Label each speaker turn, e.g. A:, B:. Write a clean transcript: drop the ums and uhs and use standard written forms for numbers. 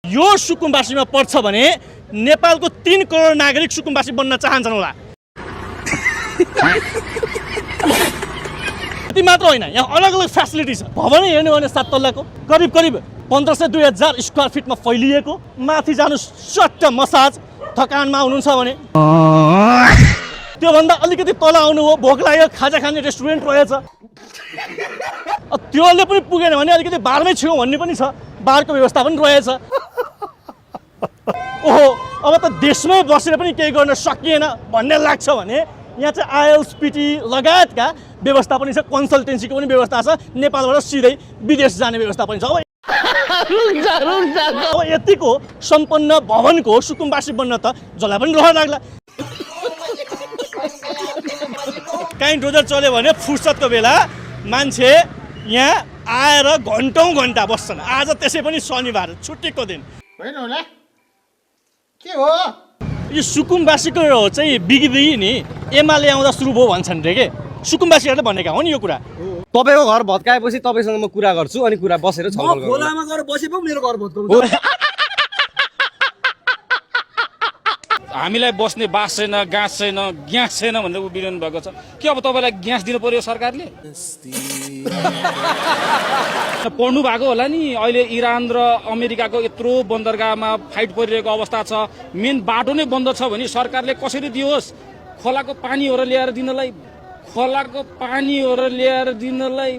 A: यो सुकुम्बासीमा पर्छ भने नेपालको 3 करोड नागरिक सुकुम्बासी बन्न चाहन्छन् होला। यति मात्र होइन, यहाँ अलग अलग फेसिलिटी छ। भवन हेर्नु भने 7 तल्लाको करिब 1500-2000 स्क्वायर फिटमा फैलिएको, माथि जानु सट्ट मसाज, थकानमा हुनुहुन्छ भने त्योभन्दा अलिकति तल आउनु हो, भोक लाग्यो खाजा खाने रेस्टुरेन्ट रहेछ। त्योले पनि पुगेन भने अलिकति बारमै छेउ भन्ने पनि छ, बारको व्यवस्था पनि रहेछ। ओहो, अब त देशमै बसेर पनि केही गर्न सकिएन भन्ने लाग्छ भने यहाँ चाहिँ आइएलटिएस लगायतका व्यवस्था पनि छ, कन्सल्टेन्सीको पनि व्यवस्था छ, नेपालबाट सिधै विदेश जाने व्यवस्था पनि छ। अब यतिको सम्पन्न भवनको सुकुम्बासी बन्न त जसलाई पनि रहर लाग्ला। काहीँ डोजर चल्यो भने फुर्सदको बेला मान्छे यहाँ आएर घन्टौँ घन्टा बस्छन्। आज त्यसै पनि शनिबार छुट्टीको दिन
B: होइन होला के हो
A: यो सुकुम्बासीको चाहिँ बिगी नि एमाले आउँदा सुरु भयो भन्छन् रे के, सुकुम्बासीहरूले भनेका हो नि यो कुरा।
C: तपाईको घर भत्काएपछि तपाईसँग म कुरा गर्छु अनि कुरा बसेर छलफल गरौँ।
D: खोलामा गएर बसे पो मेरो घर भत्काउँछ।
E: हामीलाई बस्ने बास छैन, गाँस छैन, ग्यास छैन भनेर उभिरहनु भएको छ। के अब तपाईँलाई ग्यास दिनु पर्यो सरकारले? पढ्नु भएको होला नि, अहिले इरान र अमेरिकाको यत्रो बन्दरगाहमा फाइट परिरहेको अवस्था छ। मेन बाटो नै बन्द छ भने सरकारले कसरी दियोस्? खोलाको पानीहरू ल्याएर दिनलाई, खोलाको पानीहरू ल्याएर दिनलाई